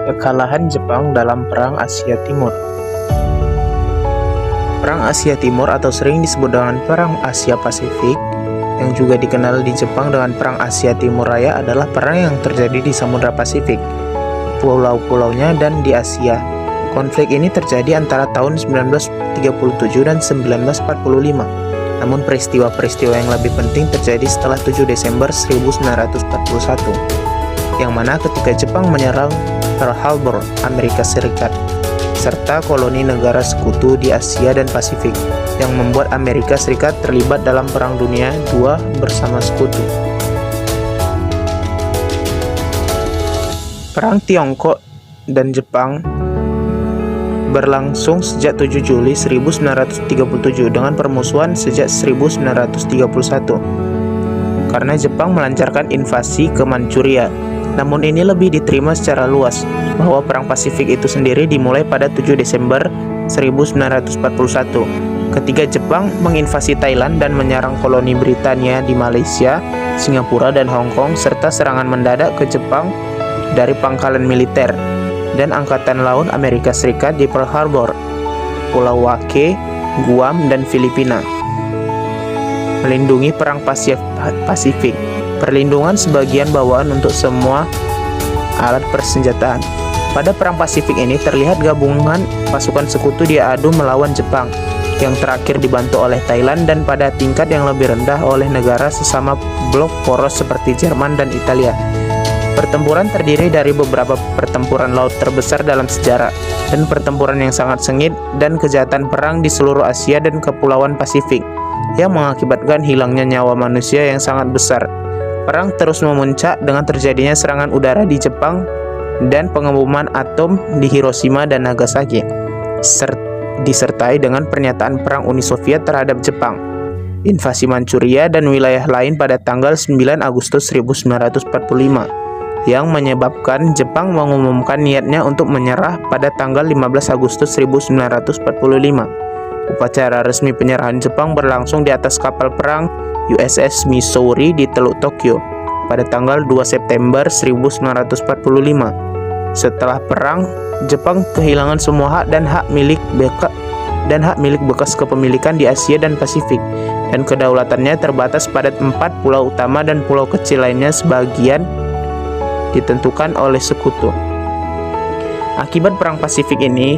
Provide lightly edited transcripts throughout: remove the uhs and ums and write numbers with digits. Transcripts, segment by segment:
Kekalahan Jepang dalam Perang Asia Timur. Perang Asia Timur atau sering disebut dengan Perang Asia Pasifik, yang juga dikenal di Jepang dengan Perang Asia Timur Raya, adalah perang yang terjadi di Samudra Pasifik, pulau-pulaunya, dan di Asia. Konflik ini terjadi antara tahun 1937 dan 1945. Namun peristiwa-peristiwa yang lebih penting terjadi setelah 7 Desember 1941, yang mana ketika Jepang menyerang Pearl Harbor, Amerika Serikat, serta koloni negara sekutu di Asia dan Pasifik, yang membuat Amerika Serikat terlibat dalam Perang Dunia II bersama sekutu. Perang Tiongkok dan Jepang berlangsung sejak 7 Juli 1937 dengan permusuhan sejak 1931 karena Jepang melancarkan invasi ke Manchuria. Namun ini lebih diterima secara luas bahwa Perang Pasifik itu sendiri dimulai pada 7 Desember 1941 ketika Jepang menginvasi Thailand dan menyerang koloni Britania di Malaysia, Singapura, dan Hong Kong, serta serangan mendadak ke Jepang dari pangkalan militer dan Angkatan Laut Amerika Serikat di Pearl Harbor, Pulau Wake, Guam, dan Filipina. Melindungi Perang Pasifik. Perlindungan sebagian bawaan untuk semua alat persenjataan. Pada Perang Pasifik ini terlihat gabungan pasukan sekutu diadu melawan Jepang, yang terakhir dibantu oleh Thailand, dan pada tingkat yang lebih rendah oleh negara sesama blok poros seperti Jerman dan Italia. Pertempuran terdiri dari beberapa pertempuran laut terbesar dalam sejarah, dan pertempuran yang sangat sengit dan kejahatan perang di seluruh Asia dan Kepulauan Pasifik, yang mengakibatkan hilangnya nyawa manusia yang sangat besar. Perang terus memuncak dengan terjadinya serangan udara di Jepang dan pengeboman atom di Hiroshima dan Nagasaki, disertai dengan pernyataan perang Uni Soviet terhadap Jepang, invasi Manchuria dan wilayah lain pada tanggal 9 Agustus 1945, yang menyebabkan Jepang mengumumkan niatnya untuk menyerah pada tanggal 15 Agustus 1945. Upacara resmi penyerahan Jepang berlangsung di atas kapal perang USS Missouri di Teluk Tokyo pada tanggal 2 September 1945. Setelah perang, Jepang kehilangan semua hak dan hak milik bekas kepemilikan di Asia dan Pasifik, dan kedaulatannya terbatas pada 4 pulau utama dan pulau kecil lainnya sebagian ditentukan oleh sekutu. Akibat Perang Pasifik ini,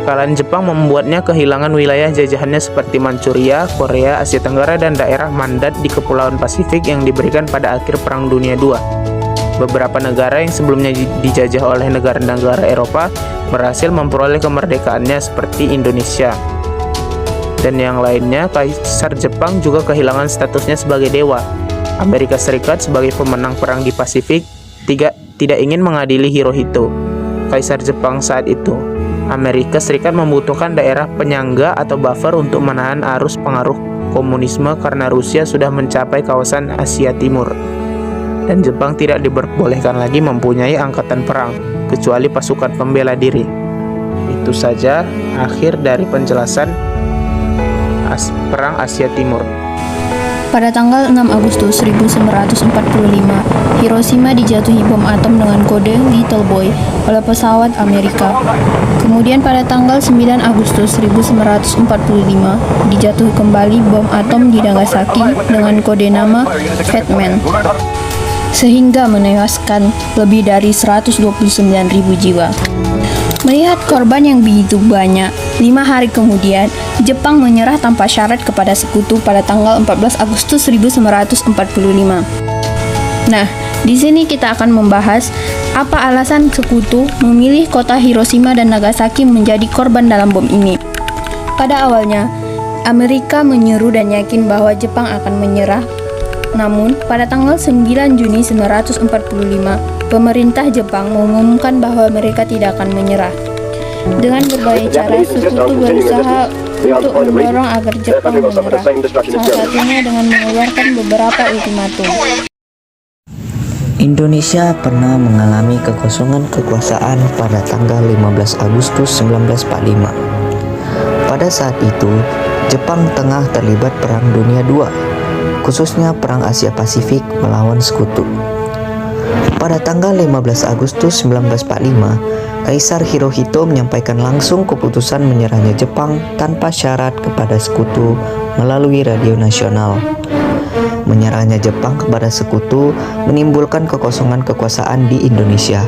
kekalahan Jepang membuatnya kehilangan wilayah jajahannya seperti Manchuria, Korea, Asia Tenggara, dan daerah mandat di Kepulauan Pasifik yang diberikan pada akhir Perang Dunia II. Beberapa negara yang sebelumnya dijajah oleh negara-negara Eropa berhasil memperoleh kemerdekaannya seperti Indonesia. Dan yang lainnya, Kaisar Jepang juga kehilangan statusnya sebagai dewa. Amerika Serikat sebagai pemenang perang di Pasifik tidak ingin mengadili Hirohito, Kaisar Jepang saat itu. Amerika Serikat membutuhkan daerah penyangga atau buffer untuk menahan arus pengaruh komunisme karena Rusia sudah mencapai kawasan Asia Timur, dan Jepang tidak diperbolehkan lagi mempunyai angkatan perang kecuali pasukan pembela diri. Itu saja akhir dari penjelasan Perang Asia Timur. Pada tanggal 6 Agustus 1945, Hiroshima dijatuhi bom atom dengan kode Little Boy oleh pesawat Amerika. Kemudian pada tanggal 9 Agustus 1945, dijatuhi kembali bom atom di Nagasaki dengan kode nama Fat Man, sehingga menewaskan lebih dari 129.000 jiwa. Melihat korban yang begitu banyak, 5 hari kemudian, Jepang menyerah tanpa syarat kepada sekutu pada tanggal 14 Agustus 1945. Nah, di sini kita akan membahas apa alasan sekutu memilih kota Hiroshima dan Nagasaki menjadi korban dalam bom ini. Pada awalnya, Amerika menyeru dan yakin bahwa Jepang akan menyerah. Namun, pada tanggal 9 Juni 1945, pemerintah Jepang mengumumkan bahwa mereka tidak akan menyerah. Dengan berbagai cara, sekutu berusaha untuk mendorong agar Jepang menyerah, salah satunya dengan mengeluarkan beberapa ultimatum. Indonesia pernah mengalami kekosongan kekuasaan pada tanggal 15 Agustus 1945. Pada saat itu, Jepang tengah terlibat Perang Dunia II, khususnya Perang Asia Pasifik melawan sekutu. Pada tanggal 15 Agustus 1945, Kaisar Hirohito menyampaikan langsung keputusan menyerahnya Jepang tanpa syarat kepada sekutu melalui radio nasional. Menyerahnya Jepang kepada sekutu menimbulkan kekosongan kekuasaan di Indonesia.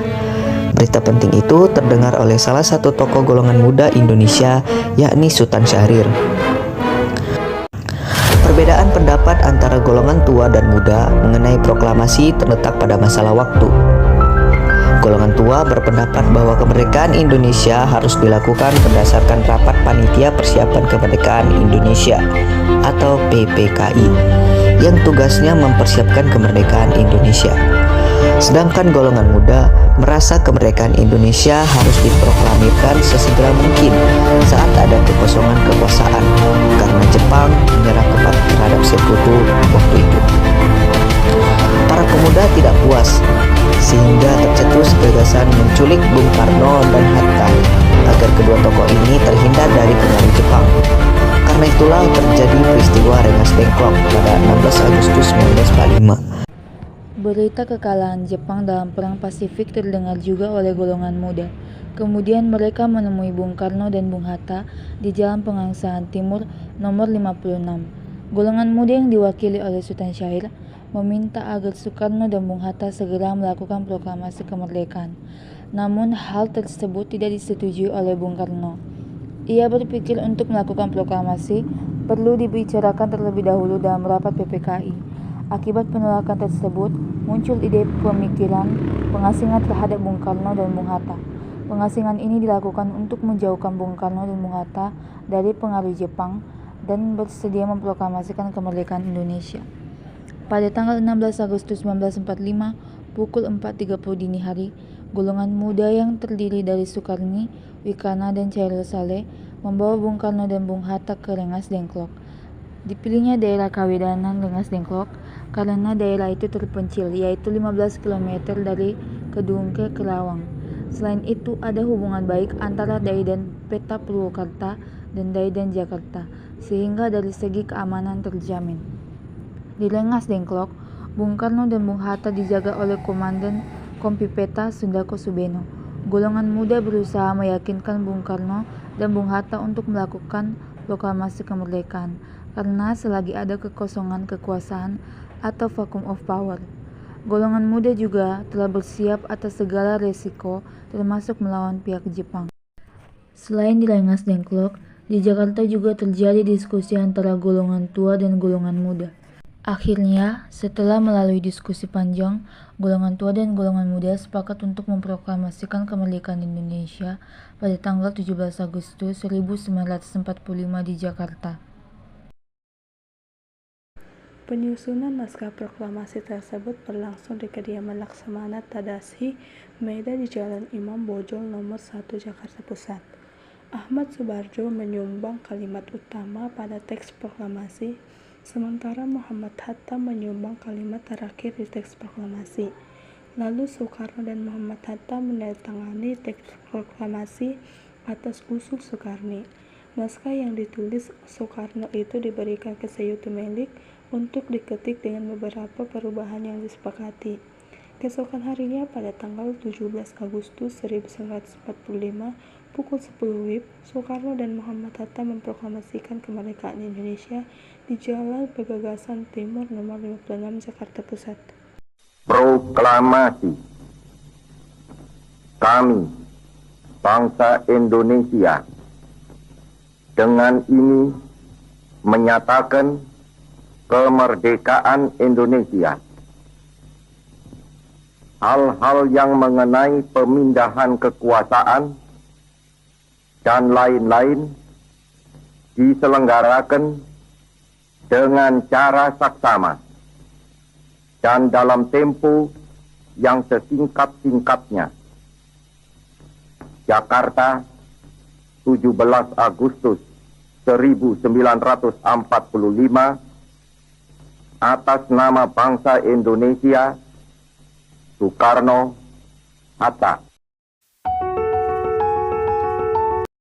Berita penting itu terdengar oleh salah satu tokoh golongan muda Indonesia, yakni Sultan Syahrir. Perbedaan pendapat antara golongan tua dan muda mengenai proklamasi terletak pada masalah waktu. Golongan tua berpendapat bahwa kemerdekaan Indonesia harus dilakukan berdasarkan Rapat Panitia Persiapan Kemerdekaan Indonesia atau PPKI yang tugasnya mempersiapkan kemerdekaan Indonesia. Sedangkan golongan muda merasa kemerdekaan Indonesia harus diproklamirkan sesegera mungkin saat ada kekosongan kekuasaan karena Jepang menyerah terhadap sekutu waktu itu. Para pemuda tidak puas sehingga tercetus gagasan menculik Bung Karno dan Hatta agar kedua tokoh ini terhindar dari pengaruh Jepang. Karena itulah terjadi peristiwa Rengas Dengklok pada 16 Agustus 1945. Berita kekalahan Jepang dalam Perang Pasifik terdengar juga oleh golongan muda. Kemudian mereka menemui Bung Karno dan Bung Hatta di Jalan Pengangsaan Timur nomor 56. Golongan muda yang diwakili oleh Sultan Syahrir meminta agar Soekarno dan Bung Hatta segera melakukan proklamasi kemerdekaan. Namun hal tersebut tidak disetujui oleh Bung Karno. Ia berpikir untuk melakukan proklamasi perlu dibicarakan terlebih dahulu dalam rapat PPKI. Akibat penolakan tersebut, muncul ide pemikiran pengasingan terhadap Bung Karno dan Bung Hatta. Pengasingan ini dilakukan untuk menjauhkan Bung Karno dan Bung Hatta dari pengaruh Jepang dan bersedia memproklamasikan kemerdekaan Indonesia. Pada tanggal 16 Agustus 1945, pukul 4.30 dini hari, golongan muda yang terdiri dari Sukarni, Wikana, dan Chairul Saleh membawa Bung Karno dan Bung Hatta ke Rengas Dengklok. Dipilihnya daerah Kawedanan Rengas Dengklok karena daerah itu terpencil, yaitu 15 km dari Kedung ke Kerawang. Selain itu, ada hubungan baik antara Daidan Peta Purwakarta dan Daidan Jakarta, sehingga dari segi keamanan terjamin. Di Rengas Dengklok, Bung Karno dan Bung Hatta dijaga oleh Komandan Kompi Peta Sundako Subeno. Golongan muda berusaha meyakinkan Bung Karno dan Bung Hatta untuk melakukan proklamasi kemerdekaan, karena selagi ada kekosongan kekuasaan atau vacuum of power. Golongan muda juga telah bersiap atas segala resiko termasuk melawan pihak Jepang. Selain di Rengas Dengklok, di Jakarta juga terjadi diskusi antara golongan tua dan golongan muda. Akhirnya, setelah melalui diskusi panjang, golongan tua dan golongan muda sepakat untuk memproklamasikan kemerdekaan Indonesia pada tanggal 17 Agustus 1945 di Jakarta. Penyusunan naskah proklamasi tersebut berlangsung di kediaman Laksamana Tadashi Meida di Jalan Imam Bonjol nomor 1 Jakarta Pusat. Ahmad Subarjo menyumbang kalimat utama pada teks proklamasi, sementara Muhammad Hatta menyumbang kalimat terakhir di teks proklamasi. Lalu Soekarno dan Muhammad Hatta menandatangani teks proklamasi atas usul Soekarni. Naskah yang ditulis Soekarno itu diberikan ke Seyuti Melik untuk diketik dengan beberapa perubahan yang disepakati. Keesokan harinya pada tanggal 17 Agustus 1945 pukul 10 WIB, Soekarno dan Muhammad Hatta memproklamasikan kemerdekaan Indonesia di Jalan Pegagan Timur nomor 56 Jakarta Pusat. Proklamasi. Kami, bangsa Indonesia, dengan ini menyatakan kemerdekaan Indonesia. Hal-hal yang mengenai pemindahan kekuasaan dan lain-lain diselenggarakan dengan cara saksama dan dalam tempo yang sesingkat-singkatnya. Jakarta, 17 Agustus 1945, atas nama bangsa Indonesia, Soekarno, Hatta.